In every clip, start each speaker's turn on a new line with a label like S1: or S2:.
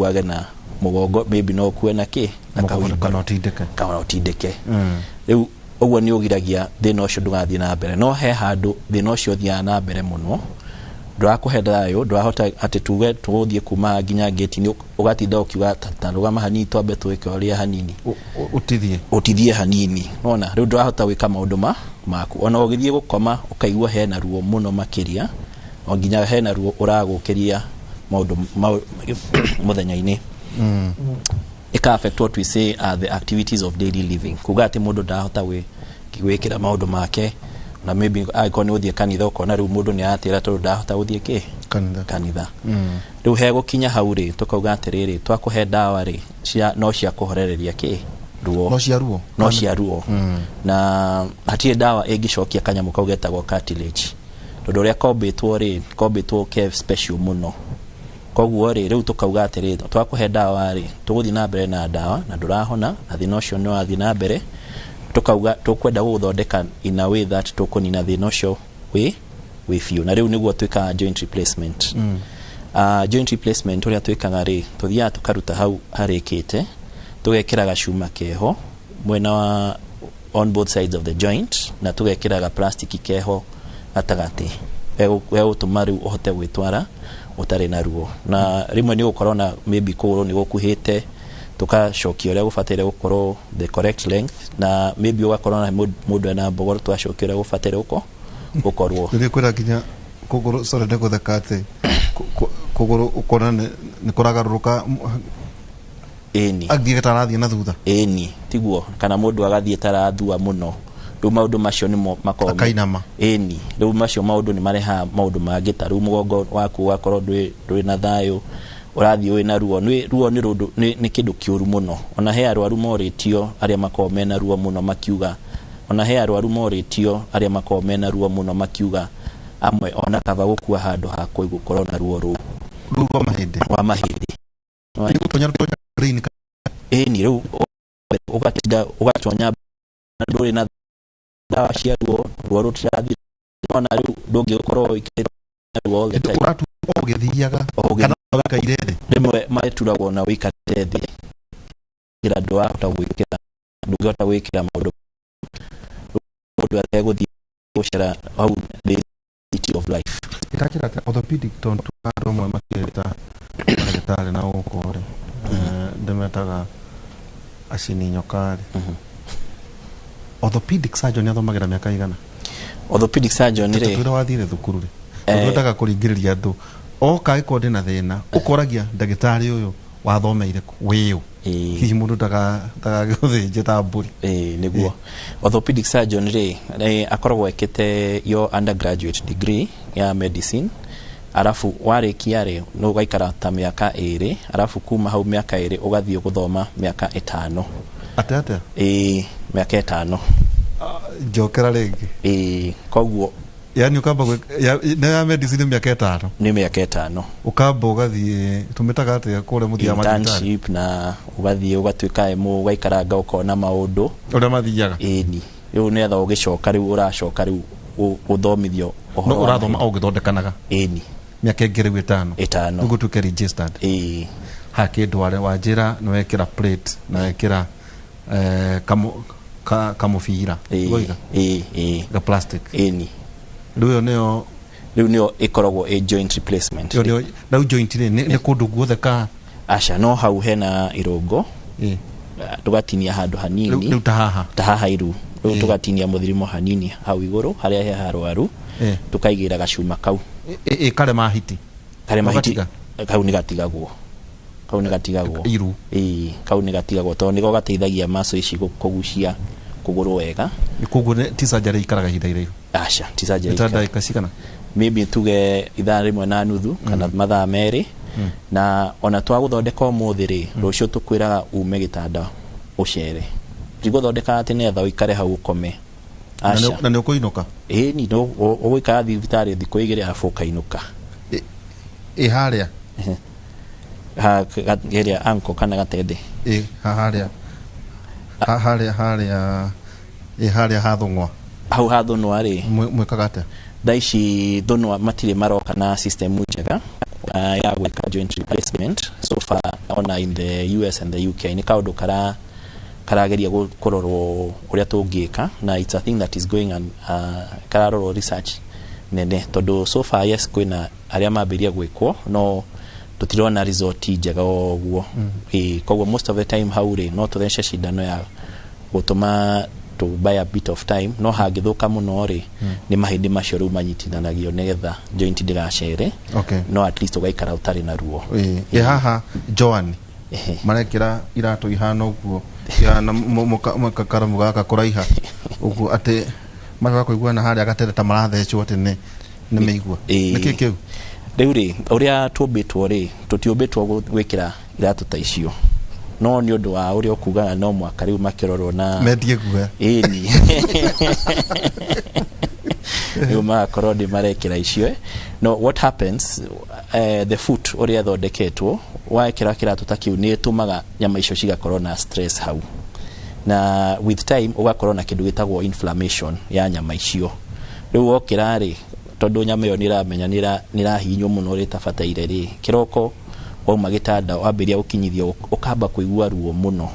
S1: kuage na mugongo maybe no kuwe na ki kana otindeke riu ogwo ni ugiragia thina ucio ndugathie na mbere no he handu thina ucio thia na mbere muno ndurakuhe thayo ndurahota ati tuge tuguthie kuma nginya gate ni ugatinda ukiuga tarugama hanini twambe twike uria hanini utithie hanini nona riu ndurahota gwika maundu maku ona ugithie gukoma ukaigua hena ruo muno makiria o nginya hena ruo uragukiria maundu muthenya-ini it can affect what we say are the activities of daily living kuga ati mundu ndahota gwikira maundu make na maybe aikoni uthie kanitha ukona riu mundu ni atira tondu ndahota uthie ki kanitha riu he gukinya hau ri tukauga atiriri twakuhe dawa ri no cia kuhorereria ki ruo no cia ruo na hatie dawa ingicokia kanyamu kau getagwo cartilage tondu ria kombitwo ke special muno koguo ri riu tukauga atiriri twakuhe dawa ri tuguthie na mbere na dawa na ndurahona na thina ucio no athie na mbere tukauga tukwenda guthondeka in a way that tukunina thina ucio we few na riu niguo twika joint replacement joint replacement uria twikaga ri tuthia tukaruta hau harikite tugekira gacuma keho mwena wa on both sides of the joint na tugekira ga plastic keho atagati we utuma riu uhote gwitwara utari na ruo na rimwe ni ukorona maybe kuro ni gukuhite tukacokio ria gufatire gukorwo the correct length na maybe ugakorona mundu na mbogoro twacokio ria gufatire gukorwo
S2: ni kwira kinya kuguru sore de guthekate kuguru ukona ni kuragaruruka
S1: eni
S2: athie tarathie na thutha
S1: eni tiguo kana mundu agathie tarathua muno riu maundu macio ni makoma
S2: akainama
S1: eni riu macio maundu ni mareha maundu mangi ta riu mugongo waku wakorwo ndwi na thayo urathie wina ruo ni kindu kiuru muno ona he arwaru moritio aria makome na ruo muno makiuga ona he arwaru moritio aria makome na ruo muno makiuga amwe ona kava gukua handu ha kuigukorwo na ruo wa mahindi
S2: ni gutonya brain
S1: ni riu ugatonya nduri na dawa cia ruo rutirathi ona riu ndungikorwo ikira ruo all the time
S2: uratu ogithiaga kana wakairere
S1: rimwe maeturagwo na wikate thi gira ndwa utawikira ndugota wikira maundu ateguthi gucera au the city of life
S2: itakira orthopedic tontu aromwe makireta ndagitari na ukore ndemetaga ashini nyokari orthopedic surgeon athomagira miaka igana
S1: orthopedic surgeon ri
S2: twira wathire thukuru ri ndutaga kuringiriria andu oka iko ndina thina ukoragia ndagitari uyu wathomeire wiu hihi mundu taga guthinje ta mburi
S1: niguo orthopedic surgeon ri akoragwo ekite yo undergraduate degree ya medicine arafu warikia ri no gaikara ta miaka 2 arafu kuma hau miaka 2 ugathie guthoma miaka 5
S2: ate
S1: miaka 5
S2: jokera ringi
S1: koguo
S2: yani ukamba na medicine miaka 5
S1: ni miaka 5
S2: ukamba ugathie tumetaga ate kure muthia
S1: internship na ugathie ugatwika emu gaikaranga ukona maundu
S2: uria mathiaga
S1: ni riu netha ugicoka riu uracoka riu uthomithio
S2: no urathoma au githondekanaga
S1: ni
S2: miaka ngiri 5 nugu tuke registered hakindu wanjira no wekira plate na wekira kamufira goiga ga plastic
S1: ni
S2: riu
S1: nio ikoragwo joint replacement
S2: riu joint ni kundu guothe ka
S1: asha no hau hena irungo tugatinia handu hanini
S2: riu ta haha
S1: iru riu tugatinia muthirimo hanini hau iguru haria he harwaru tukaigira gacuma kau
S2: kare mahiti
S1: kau ni gatigagwo
S2: iru
S1: kau ni gatigagwo to niko gateithagia maso ici kugucia kuguru wega
S2: kugu ti surgery ikaraga hinda iraihu
S1: asha ti surgery
S2: tada ikasikana
S1: maybe tuge ithaa rimwe na nuthu kana mathaa meri na ona twaguthondeka umuthi ri rucio tukwiraga ume gitanda ucere tiguthondeka ati netha uikare hau ukome asha
S2: na ni ukuinuka
S1: ni no uguikara thibitari thiku 2 afu kainuka
S2: haria
S1: geria anko kana gatende
S2: haria hathungwa
S1: hau hathunwa ri
S2: mwekagate
S1: daishi thunwa matire maroka na system njega ya gwika ka joint replacement so far ona in the US and the UK ni kaundu karageria kurorwo uria tungika na it's a thing that is going and kararorwo research nene tondu so far yes kwina aria mambiria gwikwo no tutirona result njega oguo koguo most of the time hauri no tuthece shindano ya gutuma to buy a bit of time no hangithuka muno ri ni mahindi macio ru manyitinanagio negetha joint ndigacere no at least ugaikara utari na ruo
S2: haha Joan marekira iratu ihana uguo ihana mukakaramu gaka kuraiha uguo ate mara kuigua na hari agatereta marathecwo ati ni meigua niki kiu riu ri uria tumbitwo ri tutiumbitwo gwikira iratu ta icio no ni undu wa uria okugaga no mwaka riu makirorwo na medie guo ni riu makorwo ndi marekira icio no what happens the foot uria thondeketwo waikira kiratu ta kiu ni tumaga nyama icio cigakorwo na stress hau na with time ugakorwo na kindu gitagwo inflammation ya nyama icio riu okira ri tondu nyama iyo niramenya nirahinywo muno ri tabataire ri kiroko wauma gitanda wambiria ukinyithia ukamba kuigua ruo muno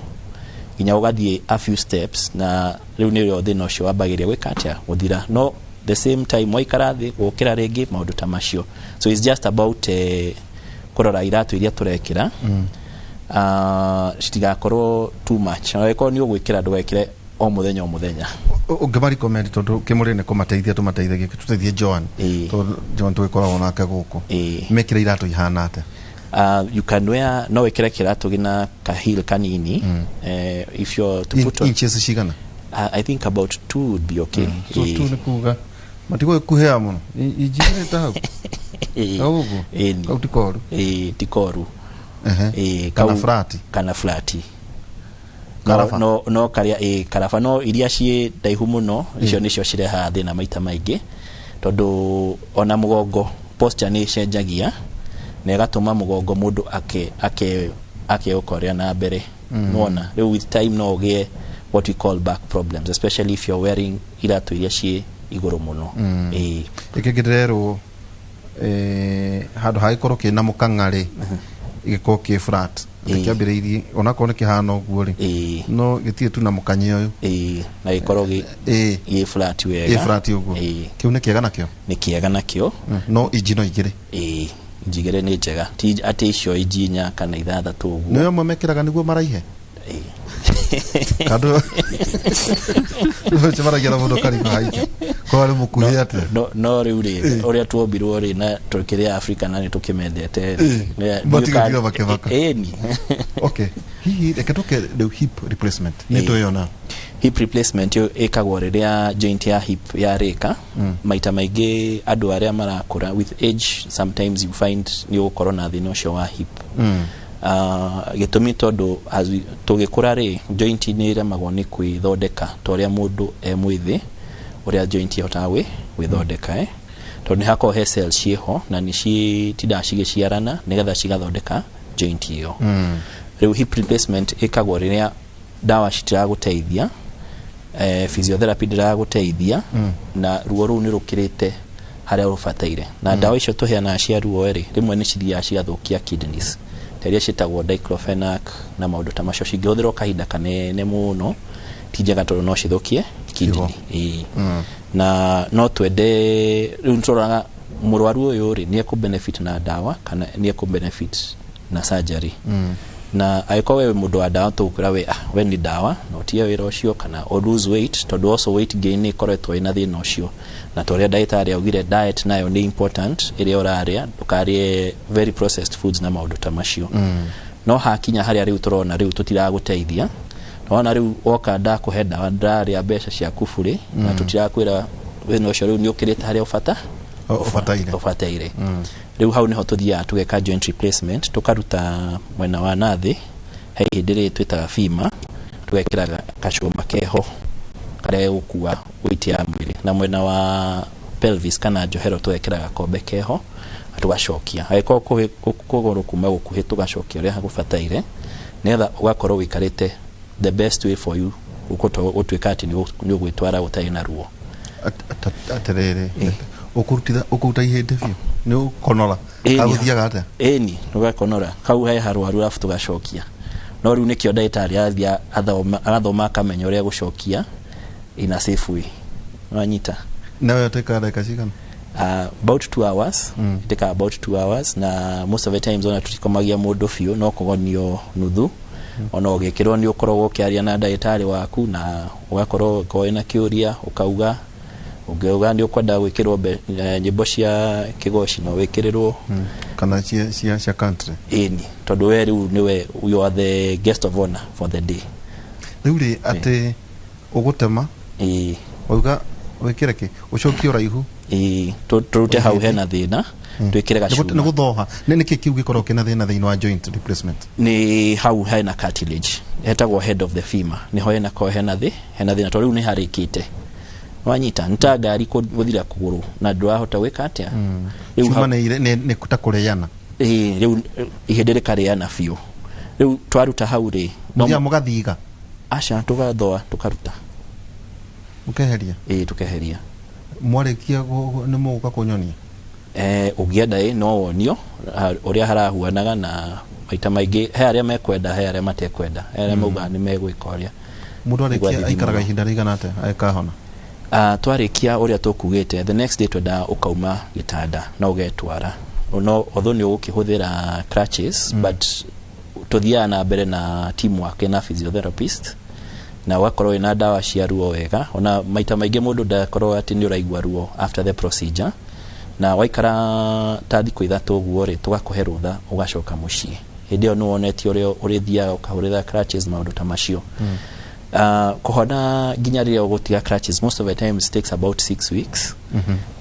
S2: nginya ugathie a few steps na riu nirio thina ucio wambagiria gwikatia guthira no the same time waikara thi gukira ringi maundu ta macio so it's just about kurora iratu iria turekira citigakorwo too much eko ni ugwikira ndugekire o muthenya ungemari comment tondu kimurine kumateithia tumateithie tuteithie Joan tondu Joan tugikoragwo nake guku mekira iratu ihana ate
S1: you can wear no wekira kiratu gina kahil kanini if you're to put
S2: inches shigana
S1: I think about 2 would be okay
S2: so 2 ni kuga matiko kuhea muno ijire ta augo autikoru
S1: tikoru kana flati karafa no karia karafa no iria cie daihu muno icio nicio cireha thina maita maingi tondu ona mugongo posture ni cenjagia na igatuma mugongo mundu ake ukoria na mbere nona with time no ugie what we call back problems especially if you're wearing iratu iria cie iguru muno
S2: ikigirero hadu haikoro kina mukangari igiko ki flat kiambiririe ona kone kihano guo ri no gitie tu na mukanye uyu
S1: na ikoro gi flat wega
S2: flat uguo kiu ne kiega nakio no ijino igire
S1: njigere ni njega ti ati icio ijinya kana ithathatu uguo
S2: no mamekiraga niguo maraihe kado chimaragira mundo kari haike ko ari mukuhi ate
S1: no riu ri uria tuombirwo ri na tukiria Africa na ni tukimendete
S2: matigira bakebaka ni okay hihi ekatoke the hip replacement neto yona
S1: hip replacement yo ekagwo riria joint ya hip ya reka maita maingi andu aria marakura with age sometimes you find ni corona thina ucio wa hip gitumi tondu tugikura ri joint ni remagwo ni kwithondeka toria mundu mwithi uria joint yotawe withondeka tondu ni hako he cells ciho na ni citinda cigiciarana nigetha cigathondeka joint iyo riu hip replacement ikagwo riria dawa citiraguteithia physiotherapy ndiraguteithia na ruo ru ni rukirite haria rubataire na dawa icio tuheana cia ruo rimwe ni cithia cigathukia kidneys teria citagwo diclofenac na maundu ta macio cingihũthĩrwo kahinda kanene muno ti njega tondu no cithukie kidney na no twende riu tũroraga mũrwaru ũyũ ri ni benefit na dawa kana ni benefit na surgery na aiko wewe mundu wa dawa tukura we ni dawa no tie wira ucio kana or lose weight tondu also weight gain ni koretwo ina thina ucio na toria dietary augire diet nayo ni important iria uraria dukarie very processed foods na maundu ta macio no hakinya haria riu turona riu tutiraguteithia no riu oka nda kuhe dawa ndaria mbeca cia kuburi na tutirakwira wena ucio riu ni ukirite haria ufataire riu hau niho tuthia tugeka joint replacement tukaruta mwena wa nathi hei ndire twitaga fima tugekira kachuma keho kare ukua weight ya mwili na mwena wa pelvis kana johero tugekira gakombe keho tugacokia aiko kuguru kuma gukuhi tugacokia ria gufataire netha ugakorwo wikarite the best way for you utwika ati ni ugwitwara utai na ruo
S2: aterere ukuruta ihende biu
S3: no konora kaguthia gata
S2: eni tugakonora kau he harwaru afu tugacokia no riu nikio ndagitari athia athoma akamenya uria gucokia in a safe way wanyita
S3: nawe ateka dakika cigana
S2: about 2 hours iteka about 2 hours na most of the times ona tutikomagia mundu biu no kugonio nuthu ona ugikirwo ni ukorwo ukiaria na ndagitari waku na ugakorwo koena kiuria ukauga ungeuga ndi ukwenda gwikirwo nyimbo cia kigoci no wikirirwo
S3: kana cia country
S2: eni tondu we riu niwe you are the guest of honor for the day
S3: riu ri ati ugutema uga wikireke ucokie uraihu
S2: turute hau hena thina twikire gacuma
S3: ni guthoha ni niki kiu gikorwo kina thina thiini wa joint replacement
S2: ni hau hena cartilage hetagwo head of the femur ni ho hena ko hena thina to riu ni harikite wanyita nta ngari guthira kuguru na ndwahota gwika atia
S3: riu chuma ni kutakureana
S2: riu ihindire kareana fiu riu twaruta hau ri
S3: no mugathiga
S2: acha tugathoa tukaruta
S3: ukeheria
S2: tukeheria
S3: mwarekia ni muguka kunyonia
S2: ugienda no wonio uria harahuanaga na maita maingi he aria mekwenda he aria matekwenda he aria mauga ni megwika uria
S3: mundu arekia aikaraga ihinda rigana ate aikahona
S2: twarikia uria tukugite the next day twenda ukauma gitanda na ugetwara no otho ni ukihuthira crutches but tuthia na mbere na team wake na physiotherapist na wakorwo ina dawa cia ruo wega ona maita maingi mundu ndakorwo ati ni uraigwa ruo after the procedure na waikara ta thikũ 3 guo ri tugakuhe rutha ugacoka mucii hindi yo no onetio uria urithia ukahurira crutches maundu ta macio kuhona ginya ria gutiga crutches most of the times takes about 6 weeks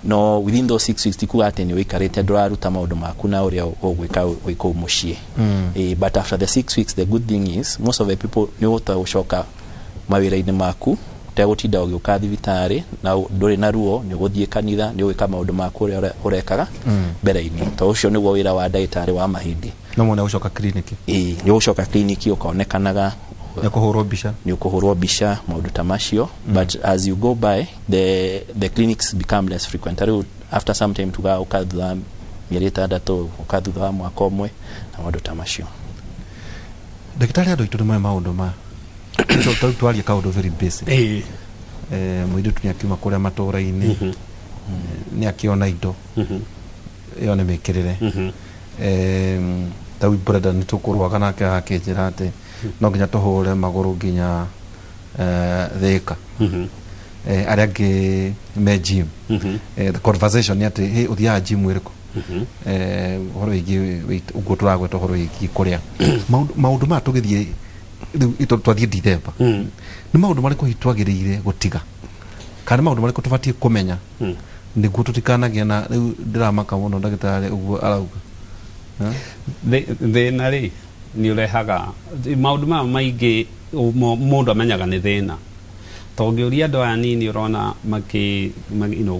S2: no within those 6 weeks tikuga ati ni wikarite nduraruta maundu maku na uria ugwika wiko mucii but after the 6 weeks the good thing is most of the people ni ucoka mawira-ini maku tegutinda ugiuka thibitari na nduri na ruo ni guthie kanitha ni gwika maundu maku urekaga mbere-ini to ucio niguo wira wa ndagitari wa mahindi
S3: no mwana ucoka clinic
S2: ni ucoka clinic ukonekanaga ni ukuhurwo bisha maundu ta macio but as you go by the clinics become less frequent after some time tuga ukathutha mieri 6 ukathutha mwaka umwe na maundu ta macio
S3: ndagitari andu itu ni maundu ma so twaria kaundu very basic mwidu tuniakima kuria matura-ini ni akiona indo iyo ni mikirire tawi brother ni tukurwaga nake akinjira ati no nginya tuhure maguru nginya thika aria ngi me gym the conversation ni ati hey uthia gym iriku horo igi ugo turagweta horo igi kuria maundu ma tugithie ito twathie December ni maundu mariku hitwagirire gutiga kana maundu mariku tubatie kumenya niguo tutikanagia na riu ndiramaka muno ndagitari uguo arauga
S4: thina ri ni urehaga maundu ma maingi mundu amenyaga ni thina tongiuria andu aya nini urona maki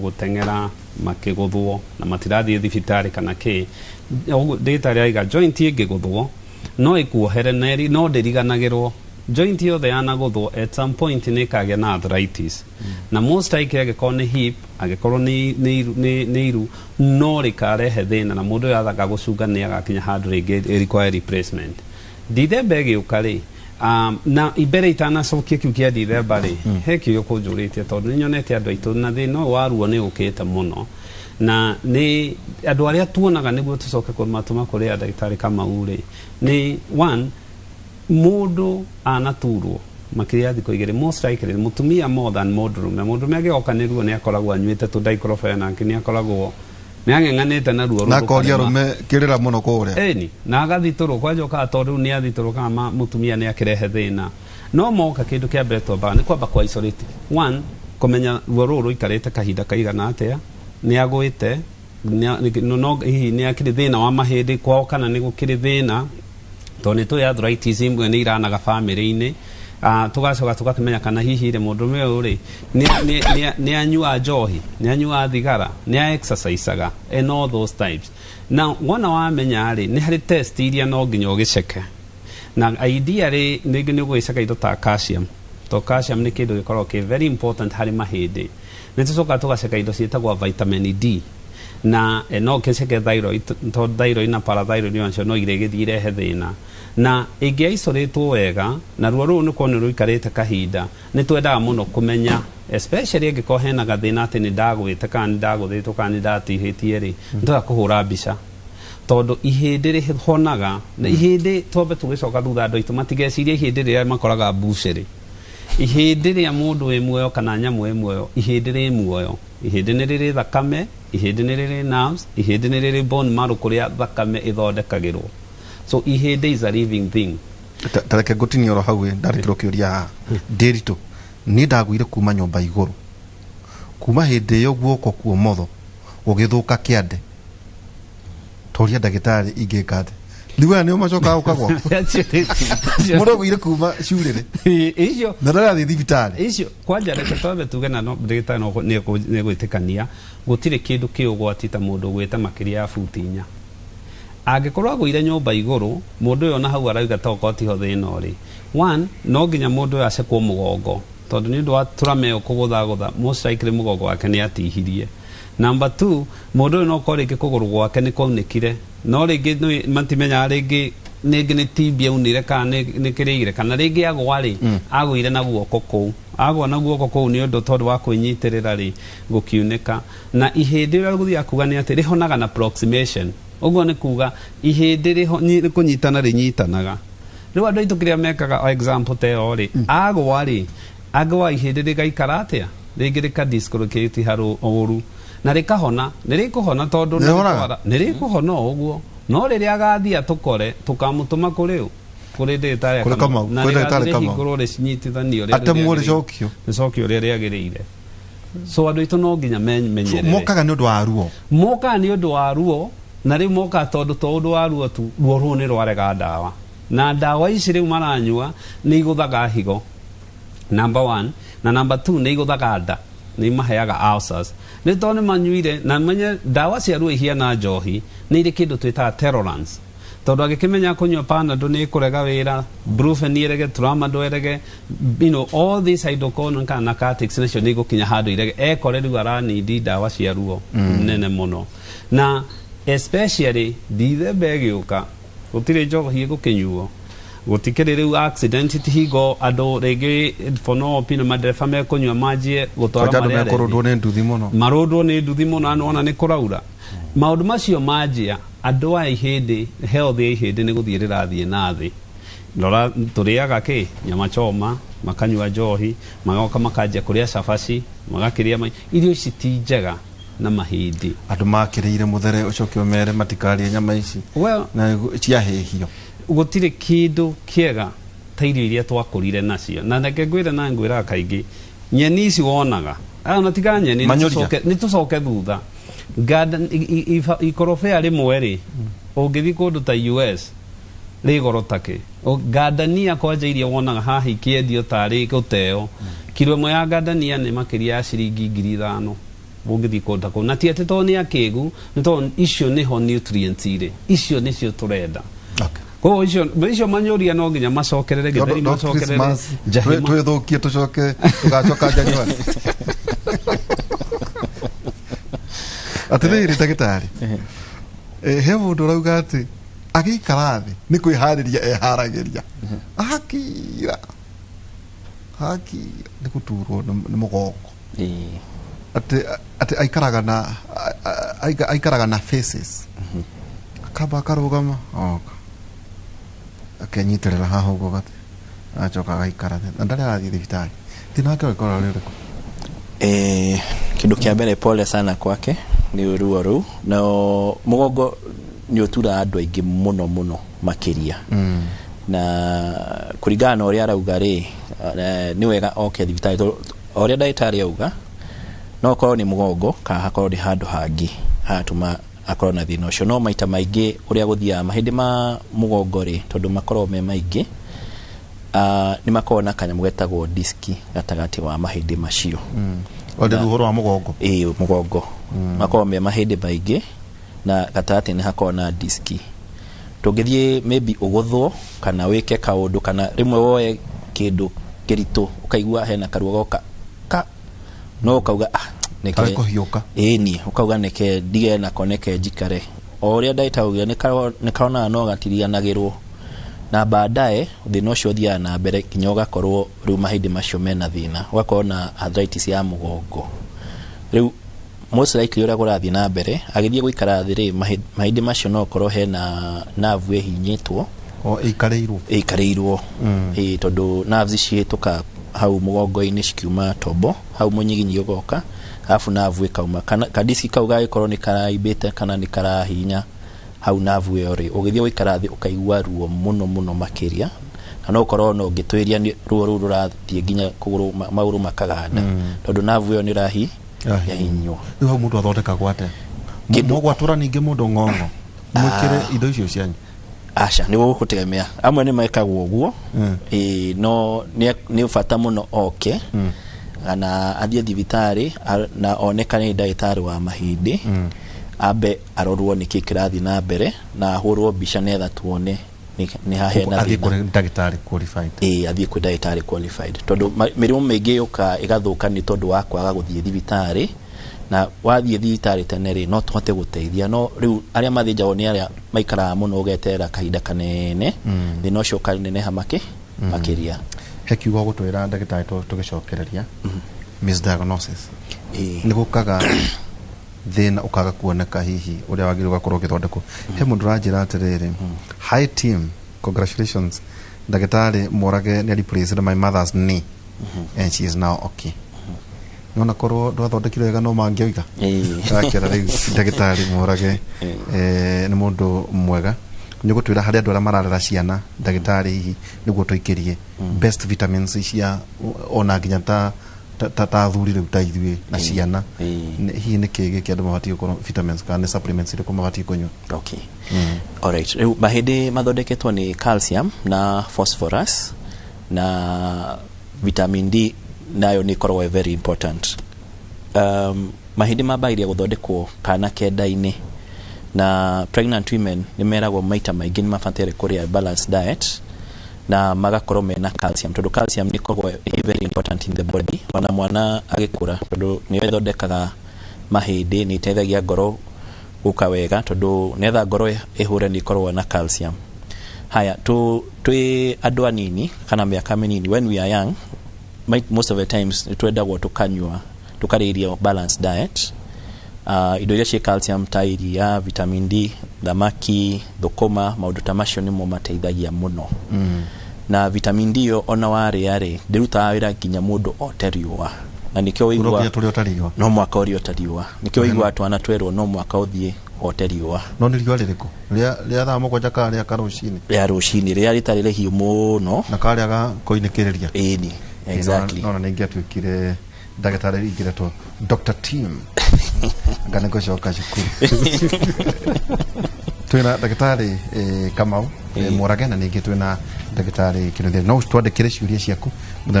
S4: gutengera makiguthwo na matirathie thibitari kana ki ndagitari aiga joint ingiguthwo no ikuohere neri no ndiriganagirwo joint yothe yanaguthwo at some point ni kagia na arthritis na most likely agikorwo ni hip agikorwo ni iru no rikarehe thina na mundu yathaga gucunga ni agakinya handu ringi require replacement December giuka ri na ibere itanacokia kiu kia December ri he kiu kunjuritie tondu ninyonete andu aitu na thina wa ruo ni ukite muno na ni andu aria tuonaga niguo tucoke kumatuma kuri ndagitari kama uri ni one mundu anaturwo makiria thiko igere most likely mutumia more than mundurume agioka ni ruo ni akoragwo anyuite tu diclofenac ni akoragwo ni ang'eng'anite na ruo
S3: na koria rume kirira muno kuria
S4: eni na agathituru kwajoka tondu ni athituru kama mutumia ni akirehe thina no moka kindu kia mbere twamba ni kwamba kwa isolate one kumenya ruo ruru ikarite kahinda kaigana atia ni agwite no hihi ni akiri thina wa mahindi kwao kana ni gukiri thina toni tu arthritis imwe ni iranaga family-ini tugacoka tugakimenya kana hihi ri mundu me uri ni anyua njohi ni anyua thigara ni exerciseaga and all those types now wona wamenya ri ni hari test iria no nginya ugiceke na idea ri ni ugiceka indo ta calcium to calcium ni kindu gikorwo ki very important hari mahindi ni tucoka tugaceka indo cietagwo vitamin D na no keceke thyroid to thyroid na parathyroid yancio no iregithire he thina na ingi isoretwo wega na ruo ru nuko ni ruikarite kahinda ni twendaga muno kumenya especially angiko hena gathina ati ni ndagwite kana ni ndaguthitwo kana ni ndatihitie ri ndoka kuhura mbica tondu ihindi ri honaga na ihindi twambe tugicoka thutha andu aitu matigecirie ihindi ria makoraga buceri ihindi ria mundu wi muoyo kana nyamu wi muoyo ihindi ri muoyo ihindi ni riri thakame ihindi ni riri nerves ihindi ni riri bone marrow kuria thakame ithondekagirwo so ihindi is a living thing
S3: tareke gutini oro hau ndarikiro kiuria ndiritu ni ndaguire kuma nyomba iguru kuma hindi yo guoko ku motho ugithuka kiande toria ndagitari ingikate liwa ni umacoka ukagwa mudo guire kuma shurire
S4: icio
S3: na ndarathi thibitari
S4: icio kwanja reke twabe tuge na no ndagitari no ne gwitikania gutire kindu kiugwati ta mundu gwita makiria ya futi 4 angikorwo agwire nyumba iguru mundu yo na hau arauga tokoti ho thina ri one no nginya mundu acekwo mugongo tondu ni ndu turameo kugutha most likely mugongo wake ni atihirie number 2 mundu no koreke kuguru gwake ni kwaunekire no ringi matimenya ringi ningi ni tibia unire kana ni kirigire kana ringi agwari agwire na guoko kou agwa na guoko kou ni undu tondu wa kwinyitirira ri gukiuneka na ihindi ria guthia kuga ni ati rihonaga na approximation uguo ni kuga ihindi ri kunyitana rinyitanaga riu andu aitu kiria mekaga example te ori agwa ihindi rigaikara atia ringi rikadiscolocate haru oru na rikahona nirikuhona tondu nirikuhona uguo no riria agathia tukore tukamutuma kuriu kuri ndetare
S3: kama
S4: na ndetare kama ngoro ri cinyitithanio ria
S3: atemwo ricokio
S4: ria riagiriire so andu itu no nginya menyerere
S3: mokaga ni undu wa ruo
S4: moka ni undu wa ruo na ri moka tondu undu wa ruo tu ruo ru ni rwarega ndawa na ndawa ici riu maranyua ni iguthaga higo number 1 na number 2 ni iguthaga nda ni maheaga ulcers ni tone manyuire na menye ndawa cia ruo ihiana njohi ni iri kindu twita tolerance tondu agikimenya kunywa panadol ni kurega wira brufen ni irege tramadol irege all these hydrocodone kana narcotics nacio ni gukinya handu irege ekore riu aranidi ndawa cia ruo nene muno na especially thithe begiuka gutire njohi gukinyuo gutikire riu accident tihigo ando rege fono pina madefa me kunywa maji gutwara maria
S3: marodwo ne nduthi muno
S4: marodwo ne nduthi muno anona ni kuraura maundu macio majia andu a ihindi healthy ihindi ni guthirira thie na thi ndora turiaga ki nyama choma makanywa njohi magoka makajia kuria cabaci magakiria irio ici ti njega na mahindi
S3: andu makiriire muthere ucokio mere matikari nyama ici na cia hehio
S4: gutire kindu kiega ta irio iria twakurire nacio na ndeke ngwira na ngwira kaingi nyeni ici wonaga ana tiga nyeni ni tucoke thutha garden ikorobia rimwe ri ungithi kundu ta US rigoro take gardenia kwanja iria wonaga haha ikiendio tari guteo kilo imwe ya gardenia ni makiria ya ciringi 5,000 ungithi kundu ko na tiete to ni akigu ni to icio ni ho nutrients ire icio nicio turenda ko icio manyoria no nginya macokerere githeri macokerere
S3: twithukie tucoke tugacoka Januari atiriri ndagitari he mundu rauga ati agikara thi ni kwihariria eharagiria haki ni guturwo ni mugongo ati aikaraga na faces akaba karugama akenyitirira haha uguo gati acoka gaikara na ndari arathi thibitari tinake gukora ririko
S2: kindu kia mbere pole sana kwake ni ruo ru na mugongo ni utura andu aingi muno makiria na kuringana na uria arauga ri ni wega oke thibitari uria ndagitari auga no korwo ni mugongo kana hakorwo ni handu hangi hatuma akorwo na thina ucio no maita maingi uria guthia mahindi ma mugongo ri tondu makorwo me maingi ni makorwo na kanyamu getagwo diski gatagati wa mahindi macio
S3: ode ruhoro wa mugongo
S2: mugongo makorwo me mahindi maingi na gatagati ni hakorwo na diski tungithie maybe uguthwo kana wike kaundu kana rimwe woe kindu kiritu ukaigua hena karuo goka no ukauga
S3: neke hiuka
S2: ni ukauga neke dige na koneke jikare oria ndaitaugia nikarona no gatirianagirwo na baadaye thina ucio thia na mbere kinyoga korwo riu mahindi macio mena thina wakona arthritis ya mugongo riu most likely ura gurathi na mbere agithie guikara thiri mahindi macio no korwo hena nerve hinyitwo
S3: o ikareirwo
S2: tondu nerves ciituka hau mugongo-ini cikiuma tobo hau munyiginyi ugoka afu nerve ikauma kana kadisi kauga ikorwo ni karaibite kana ni karahinya hau nerve iyo ri ugithie guikara thi ukaigua ruo muno makiria na no korwo no ngitwiria ruo ru rurathie nginya kuguru mauru makaganda tondu nerve iyo ni rahi yahinywo
S3: riu hau mundu athondeka gwate kindu gwatura ningi mundu ngongo mwikire indo icio cianyu
S2: asha ni gukutegemea amwe ni maikagwo uguo no ni ufata muno ana athie thibitari na onekane ndagitari wa mahindi abe arorwo niki kirathi na mbere na hurwo bica netha tuone ni hahena
S3: athie kuri ndagitari qualified
S2: athie kuri ndagitari qualified tondu mirimu mingi yuka igathuka ni tondu wa kwaga guthie thibitari na wathie thibitari teneri no tuhote guteithia no riu aria mathinjagwo ni aria maikara muno ugetera kahinda kanene thina ucio kanene makiria
S3: hekiugo gutwira ndagitari tugicokereria misdiagnosis ni gukaga thina ukaga kuoneka hihi uria wagire gukorwo githondeko he mundu ranjira atiriri hi team congratulations ndagitari Morage ni replaced my mother's knee and she is now okay nona korwo ndwathondekire wega no mangioiga akira riu ndagitari Morage ni mundu mwega nigutwira hari andu aria mararera ciana ndagitari hihi niguo tuikirie best vitamins cia ona nginya ta thuri riu ta ithue na ciana hihi ni kigi kia andu mabati gukorwo vitamins kana supplements iri kumabati kunywa
S2: okay alright riu mahindi mathondeketwo ni calcium na phosphorus na vitamin D nayo ni korwo very important mahindi mabairia guthondekwo kana kenda-ini na pregnant women ni meragwo maita maingi ni mabatire kuria balanced diet na magakorwo mena calcium tondu calcium ni korwo very important in the body wana mwana agikura tondu ni wethondekaga mahindi ni teithagia ngoro guka wega tondu netha ngoro ihure ni korwo na calcium haya twi andu anini kana miaka minini when we are young most of the times twendagwo tukariria balanced diet indo iria cia calcium ta iria vitamin D thamaki thukuma maundu ta macio ni mo mateithagia muno na vitamin D yo ona wari ndiruta wira nginya mundu oteriwa na nikio igwa no mwaka uri otariwa nikio igwa twana twerwo no mwaka uthie oteriwa
S3: no ni riwa ririko ria tha moko jaka ria karushini
S2: ria rushini ria ritarire hiu muno
S3: na karia ga koinekiriria
S2: ni exactly
S3: no na ningia twikire ndagitari igiretwo Dr. Team ngane ko shoka shukuru twina ndagitari Kamau Morage na ningi twina ndagitari Kinothia no twandikire ciuria ciaku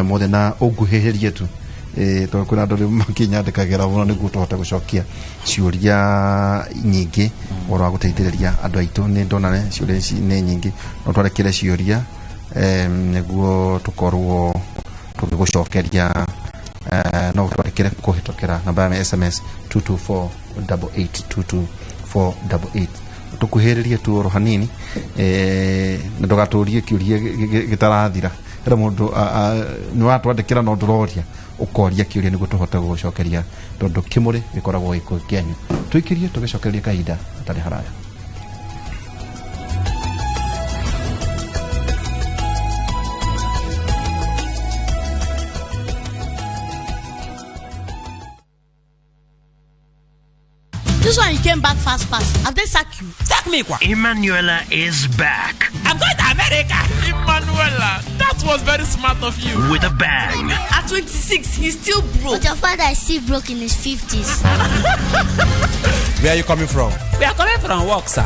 S3: mothe na uguheherie tu to kuna andu makinya ndikagira muno niguo tuhote gucokia ciuria nyingi ora guteithiriria andu aitu ni ndonane ciuria ni nyingi no twarekire ciuria niguo tukorwo tugigucokeria no twandikire kuhitokera namba ya SMS 224888 tukuheririe tu oro hanini na ndugaturie kiuria gitarathira era mundu ni watwandikira no nduroria ukoria kiuria niguo tuhote gucokeria tondu kimuri gikoragwo gikukianyu twikirie tugicokeria kahinda atari haraya.
S5: This one you came back fast. Have they sacked you?
S6: Sack me, quoi?
S7: Emanuela is back.
S6: I'm going to America.
S7: Emanuela, that was very smart of you. With a bang.
S5: At 26, he's still broke.
S8: But your father is still broke in his 50s.
S6: Where are you coming from? We are coming from work, sir.